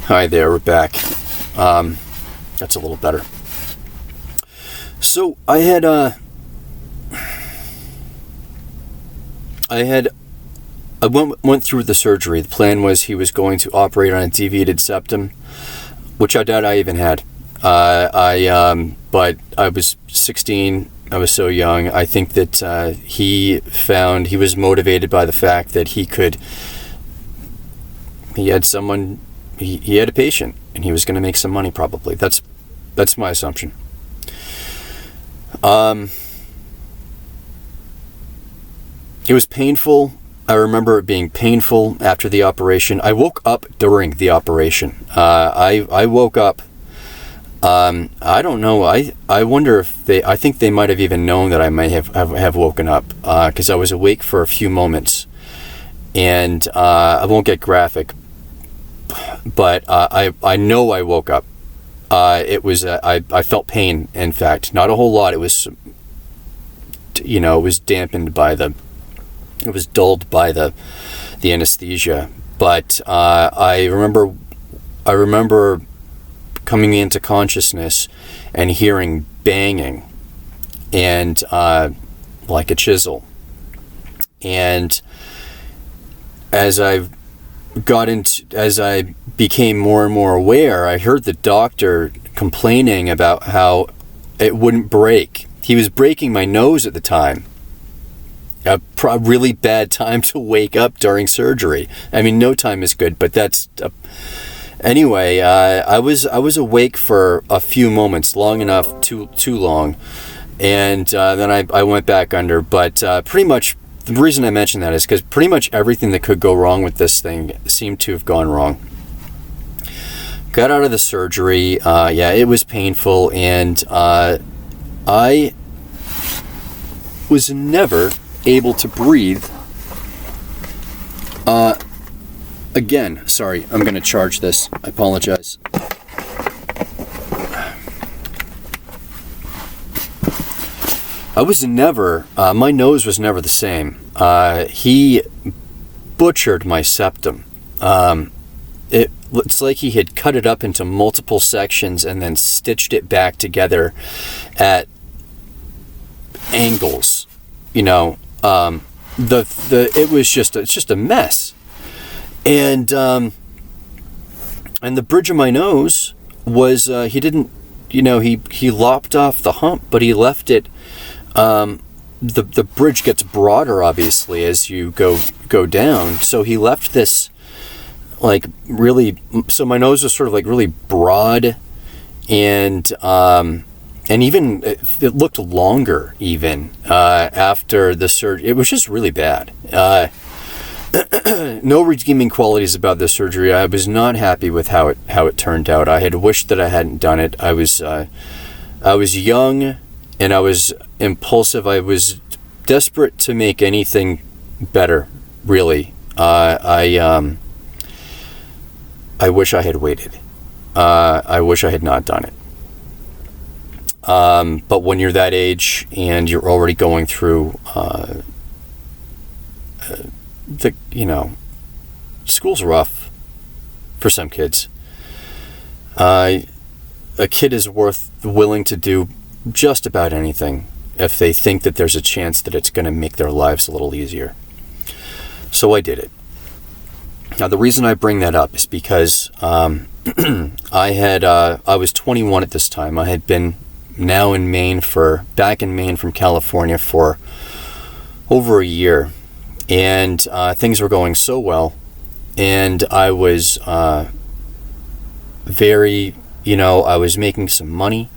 Hi there, we're back. That's a little better. So I went through the surgery. The plan was he was going to operate on a deviated septum, which I doubt I even had. But I was 16. I was so young. I think that he was motivated by the fact that he had a patient and he was going to make some money probably. That's my assumption. It was painful. I remember it being painful after the operation. I woke up during the operation. I woke up. I don't know. I wonder if I think they might have even known that I might have woken up because I was awake for a few moments. And I won't get graphic, but I know I woke up. It was I felt pain. In fact, not a whole lot. It was, it was dampened by it was dulled by the anesthesia. But I remember coming into consciousness and hearing banging and like a chisel. And as I became more and more aware, I heard the doctor complaining about how it wouldn't break. He was breaking my nose at the time. A really bad time to wake up during surgery. I mean, no time is good, but that's... Anyway, I was awake for a few moments, long enough, too long, and then I went back under. But pretty much the reason I mention that is because pretty much everything that could go wrong with this thing seemed to have gone wrong. Got out of the surgery. It was painful, and I was never able to breathe. Again, sorry, I'm going to charge this. I apologize. I was never, my nose was never the same. He butchered my septum. It's like he had cut it up into multiple sections and then stitched it back together at angles. It's just a mess. And the bridge of my nose was, he didn't, he lopped off the hump, but he left it, the bridge gets broader, obviously, as you go down. So he left this, so my nose was sort of really broad, and even, it looked longer, even, after the surgery. It was just really bad. No redeeming qualities about this surgery. I was not happy with how it turned out. I had wished that I hadn't done it. I was young and I was impulsive. I was desperate to make anything better, really. I wish I had waited. I wish I had not done it. But when you're that age and you're already going through school's rough for some kids. A kid is willing to do just about anything if they think that there's a chance that it's going to make their lives a little easier. So I did it. Now the reason I bring that up is because I was 21 at this time. I had been back in Maine from California for over a year. And things were going so well, and I was I was making some money.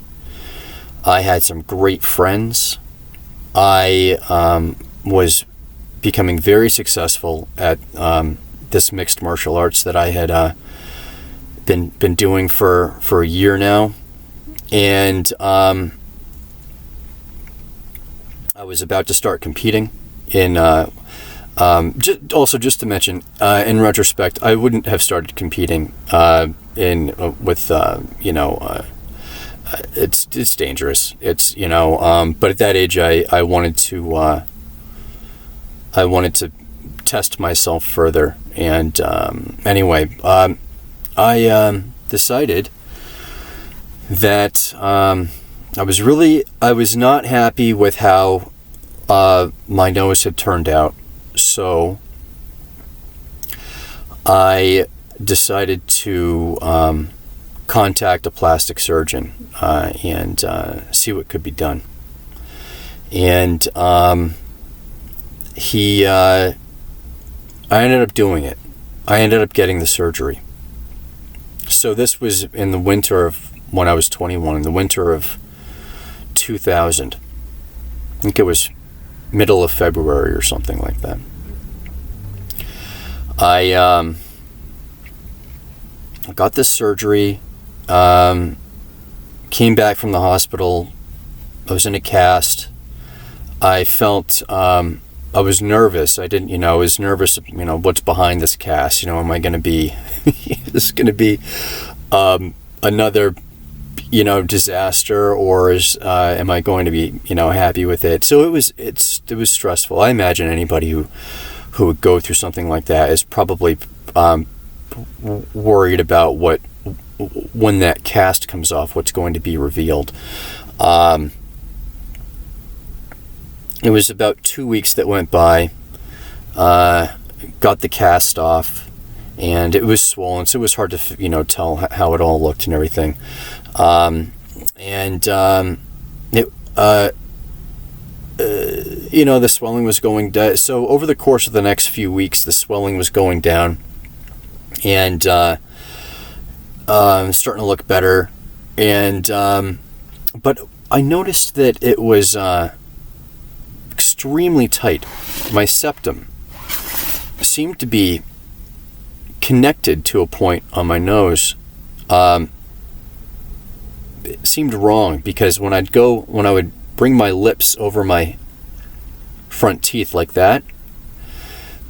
I had some great friends. I was becoming very successful at this mixed martial arts that I had been doing for a year now, and I was about to start competing in. Just to mention, in retrospect, I wouldn't have started competing it's dangerous. It's but at that age, I wanted to test myself further. And anyway, I decided that I was not happy with how my nose had turned out. So I decided to contact a plastic surgeon and see what could be done. And I ended up doing it. I ended up getting the surgery. So this was in the winter of when I was 21, in the winter of 2000. I think it was middle of February or something like that. I got this surgery, came back from the hospital. I was in a cast. I felt, I was nervous. I was nervous, what's behind this cast? Am I going to be, this is going to be another, disaster, or am I going to be, happy with it? So it was stressful. I imagine anybody who would go through something like that is probably worried about when that cast comes off, what's going to be revealed. It was about 2 weeks that went by, got the cast off, and it was swollen, so it was hard to, tell how it all looked and everything. The swelling was going down. So over the course of the next few weeks, the swelling was going down, and starting to look better. And but I noticed that it was extremely tight. My septum seemed to be connected to a point on my nose. It seemed wrong, because when I would bring my lips over my front teeth like that,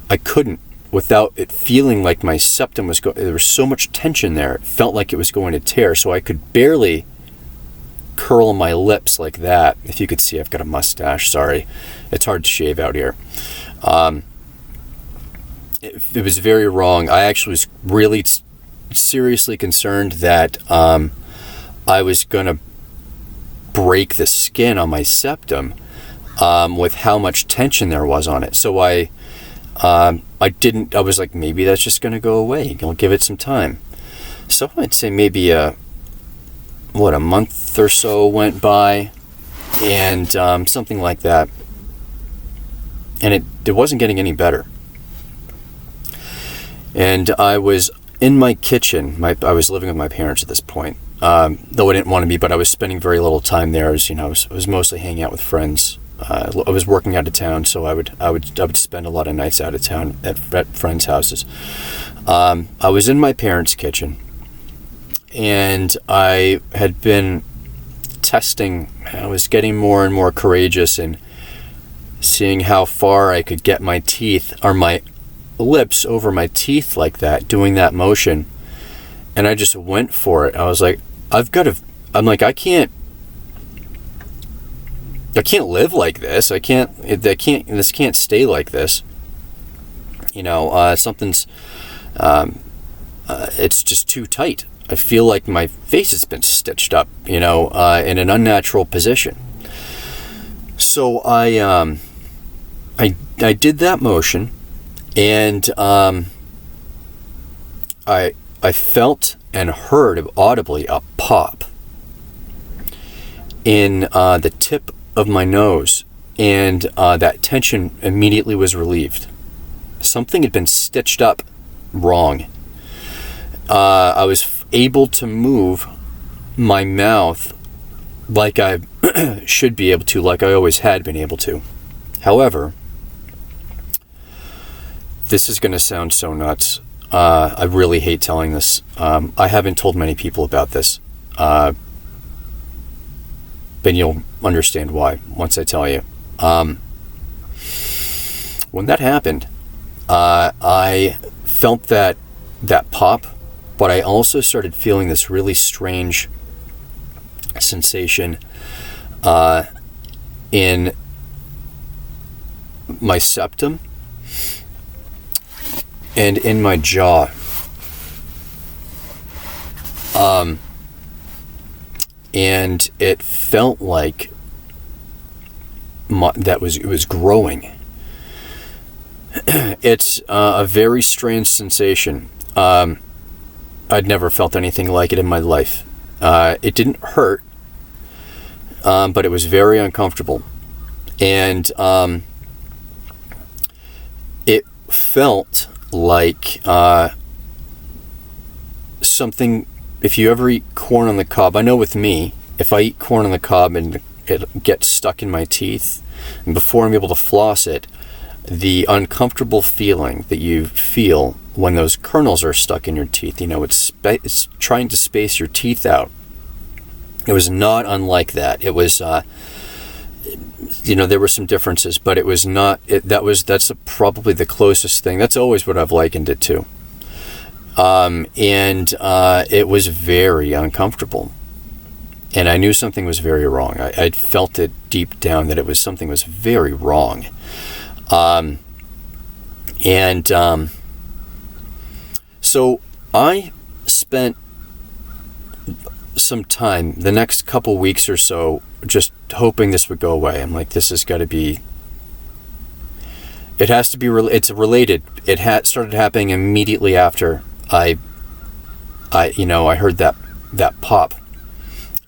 I couldn't without it feeling like my septum was there was so much tension there. It felt like it was going to tear, so I could barely curl my lips like that. If you could see, I've got a mustache. Sorry, it's hard to shave out here. It was very wrong. I actually was really seriously concerned that I was going to break the skin on my septum with how much tension there was on it. So I was like, maybe that's just going to go away. I'll give it some time. So I'd say maybe a month or so went by, and something like that. And it wasn't getting any better. And I was in my kitchen. I was living with my parents at this point, though I didn't want to be. But I was spending very little time there. I was mostly hanging out with friends. I was working out of town, so I would spend a lot of nights out of town at friends' houses. I was in my parents' kitchen, and I had been testing. I was getting more and more courageous and seeing how far I could get my teeth or my lips over my teeth like that, doing that motion. And I just went for it. I was like, I can't live like this. This can't stay like this. Something's, it's just too tight. I feel like my face has been stitched up, in an unnatural position. So I did that motion, and I felt and heard audibly a pop in the tip of my nose, and that tension immediately was relieved. Something had been stitched up wrong. I was able to move my mouth like I should be able to, like I always had been able to. However, this is going to sound so nuts. I really hate telling this. I haven't told many people about this. But you'll understand why once I tell you. When that happened, I felt that pop, but I also started feeling this really strange sensation in my septum and in my jaw. And it felt like it was growing. It's a very strange sensation. I'd never felt anything like it in my life. It didn't hurt, but it was very uncomfortable. And it felt like something. If you ever eat corn on the cob, I know with me, if I eat corn on the cob and it gets stuck in my teeth, and before I'm able to floss it, the uncomfortable feeling that you feel when those kernels are stuck in your teeth, it's trying to space your teeth out. It was not unlike that. It was, there were some differences, but it was not. That's probably the closest thing. That's always what I've likened it to. It was very uncomfortable, and I knew something was very wrong. I'd felt it deep down that something was very wrong. So I spent some time, the next couple weeks or so, just hoping this would go away. I'm like, this has got to be. It has to be. It's related. It started happening immediately after I heard that pop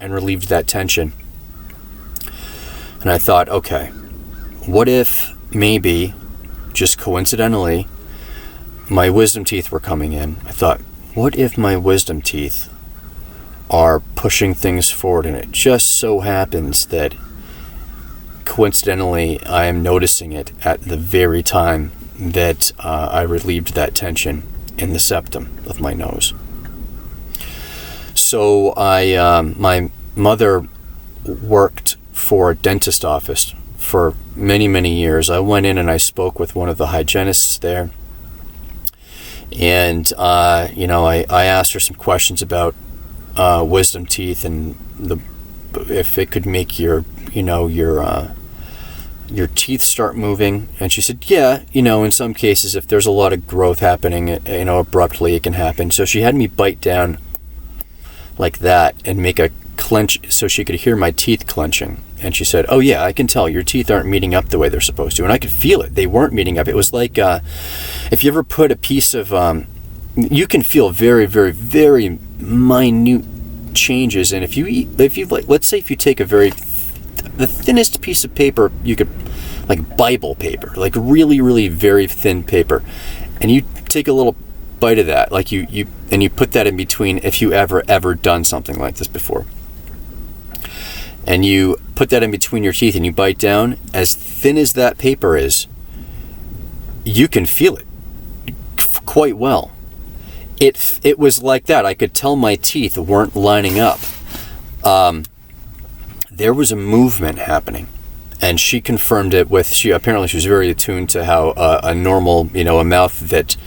and relieved that tension. And I thought, okay, what if maybe, just coincidentally, my wisdom teeth were coming in? I thought, what if my wisdom teeth are pushing things forward, and it just so happens that coincidentally I am noticing it at the very time that I relieved that tension in the septum of my nose. So my mother worked for a dentist office for many, many years. I went in and I spoke with one of the hygienists there, and I asked her some questions about wisdom teeth and if it could make your teeth start moving. And she said, yeah, in some cases, if there's a lot of growth happening, abruptly it can happen. So she had me bite down like that and make a clench so she could hear my teeth clenching. And she said, oh yeah, I can tell your teeth aren't meeting up the way they're supposed to. And I could feel it. They weren't meeting up. It was like if you ever put a piece of, you can feel very, very, very minute changes. And if you let's say if you take the thinnest piece of paper you could, like Bible paper, like really, really very thin paper, and you take a little bite of that, like you put that in between, if you ever done something like this before, and you put that in between your teeth and you bite down, as thin as that paper is, you can feel it quite well. It was like that. I could tell my teeth weren't lining up. There was a movement happening, and she confirmed it with. Apparently she was very attuned to how a normal, a mouth that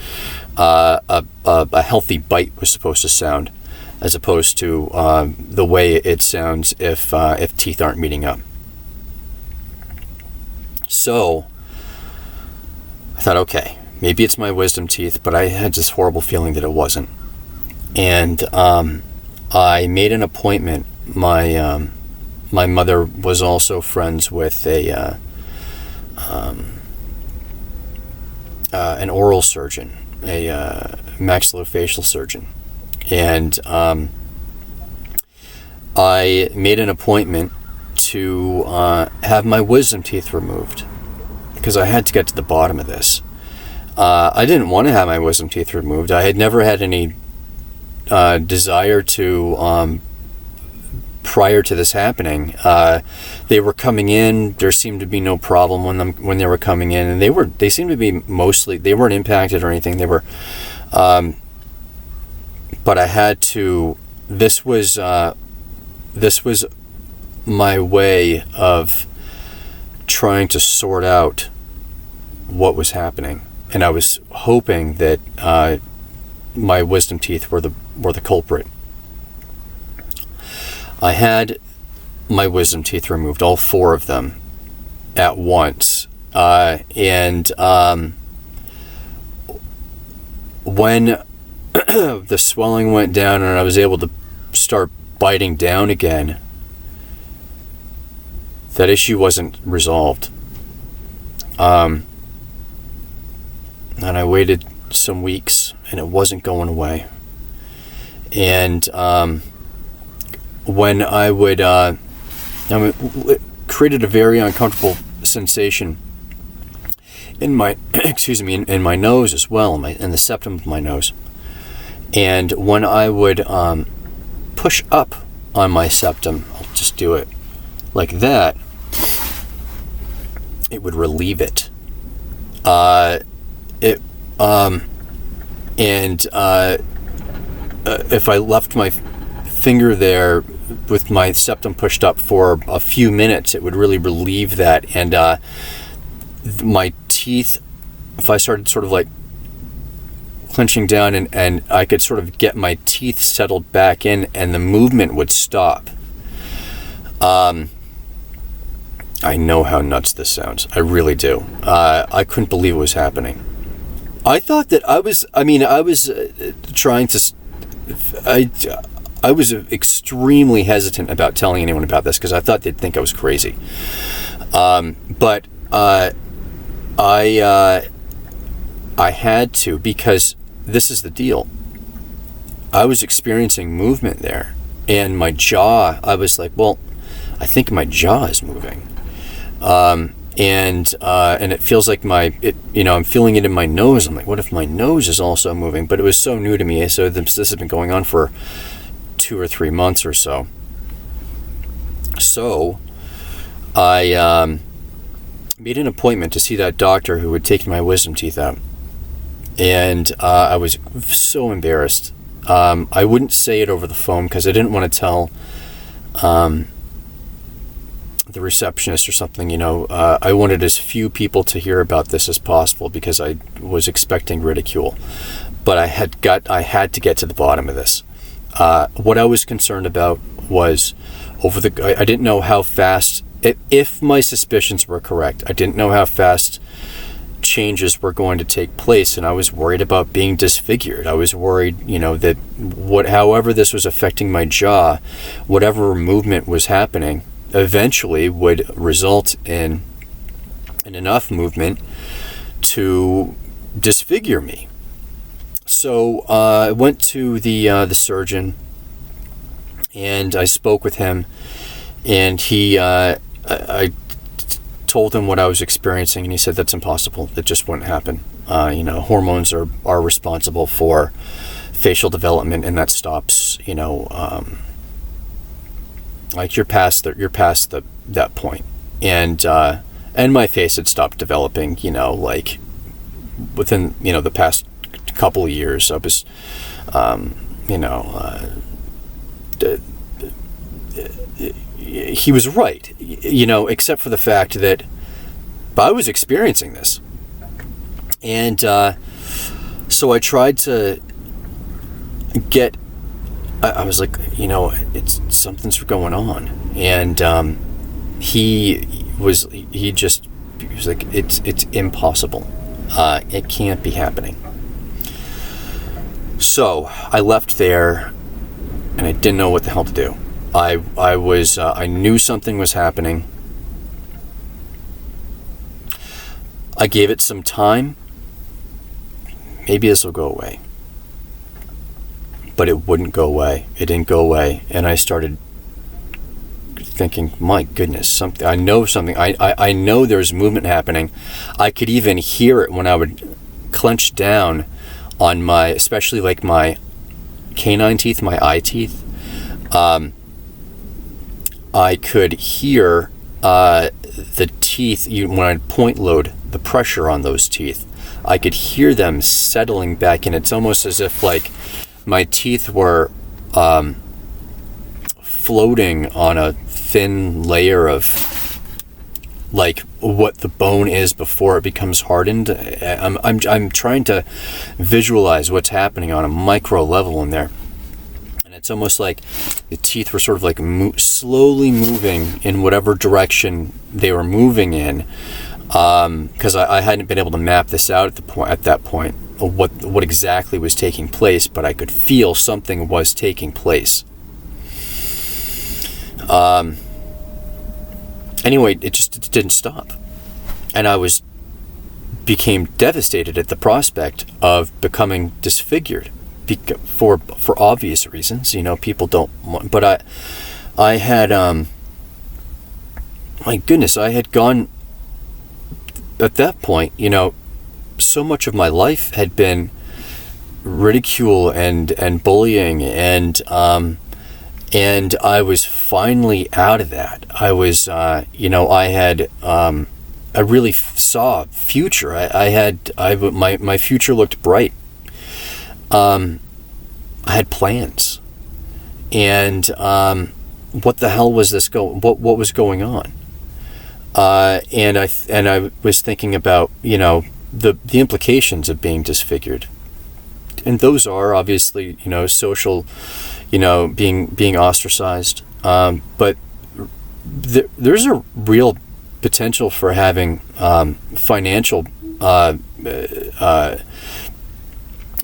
a healthy bite was supposed to sound, as opposed to the way it sounds if teeth aren't meeting up. So I thought, okay, maybe it's my wisdom teeth, but I had this horrible feeling that it wasn't. And I made an appointment. My mother was also friends with an oral surgeon, a maxillofacial surgeon. And I made an appointment to have my wisdom teeth removed, because I had to get to the bottom of this. I didn't want to have my wisdom teeth removed. I had never had any desire to, prior to this happening. They were coming in. There seemed to be no problem when they were coming in, and they seemed to be mostly, they weren't impacted or anything. They were, but I had to. This was my way of trying to sort out what was happening, and I was hoping that my wisdom teeth were the culprit. I had my wisdom teeth removed, all 4 of them, at once. And when the swelling went down and I was able to start biting down again, that issue wasn't resolved. And I waited some weeks, and it wasn't going away. And when I would, it created a very uncomfortable sensation in my, in my nose as well, in the septum of my nose. And when I would push up on my septum, I'll just do it like that, it would relieve it. If I left my finger there with my septum pushed up for a few minutes, it would really relieve that. And my teeth, if I started sort of like clenching down and I could sort of get my teeth settled back in, and the movement would stop. I know how nuts this sounds. I really do. I couldn't believe it was happening. I thought that I was trying to, I was extremely hesitant about telling anyone about this because I thought they'd think I was crazy. But I had to, because this is the deal. I was experiencing movement there, and my jaw, I was like, well, I think my jaw is moving. And it feels like I'm feeling it in my nose. I'm like, what if my nose is also moving? But it was so new to me. So this has been going on for 2 or 3 months or so. So I made an appointment to see that doctor who would take my wisdom teeth out. And I was so embarrassed. I wouldn't say it over the phone because I didn't want to tell the receptionist or something, I wanted as few people to hear about this as possible because I was expecting ridicule. But I had to get to the bottom of this. What I was concerned about was I didn't know how fast, if my suspicions were correct, I didn't know how fast changes were going to take place, and I was worried about being disfigured. I was worried, that however this was affecting my jaw, whatever movement was happening, eventually would result in enough movement to disfigure me. So I went to the surgeon, and I spoke with him, and I told him what I was experiencing, and he said that's impossible. It just wouldn't happen. Hormones are responsible for facial development, and that stops. Like you're past that point, and my face had stopped developing. Like within the past couple of years, I was, he was right, except for the fact that I was experiencing this, and so I tried to get. I was like, something's going on, and he was like, it's impossible, it can't be happening. So I left there, and I didn't know what the hell to do. I knew something was happening. I gave it some time. Maybe this will go away. But it wouldn't go away. It didn't go away. And I started thinking, my goodness, I know something. I know there's movement happening. I could even hear it when I would clench down on especially like my canine teeth, my eye teeth. I could hear the teeth, when I'd point load the pressure on those teeth, I could hear them settling back in. It's almost as if like my teeth were floating on a thin layer of like what the bone is before it becomes hardened. I'm trying to visualize what's happening on a micro level in there. And it's almost like the teeth were sort of like slowly moving in whatever direction they were moving in. Because I hadn't been able to map this out at that point, what exactly was taking place, but I could feel something was taking place. Anyway, it didn't stop. And I became devastated at the prospect of becoming disfigured for obvious reasons. People don't want, but I had, my goodness, I had gone, at that point, so much of my life had been ridicule and bullying, and I was finally out of that. I was, I had, I really saw a future. My future looked bright. I had plans, and what the hell was this what was going on? And I was thinking about, the implications of being disfigured, and those are obviously, social, being ostracized. But there's a real potential for having financial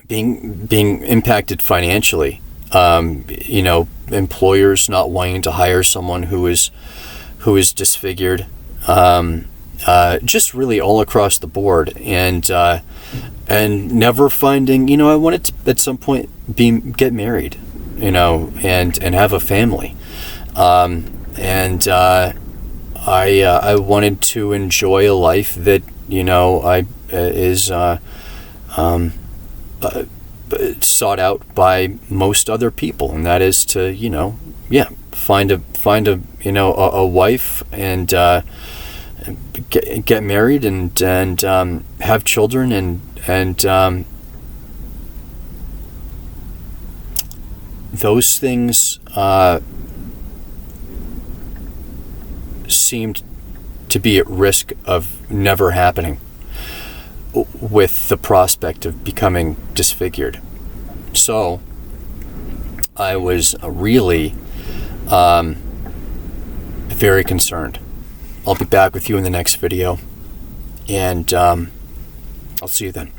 being impacted financially. Employers not wanting to hire someone who is disfigured. Just really all across the board, and never finding. I wanted to at some point get married, and have a family, and I wanted to enjoy a life that is sought out by most other people, and that is to find a wife and get married and have children and those things seemed to be at risk of never happening with the prospect of becoming disfigured. So I was really very concerned. I'll be back with you in the next video, and I'll see you then.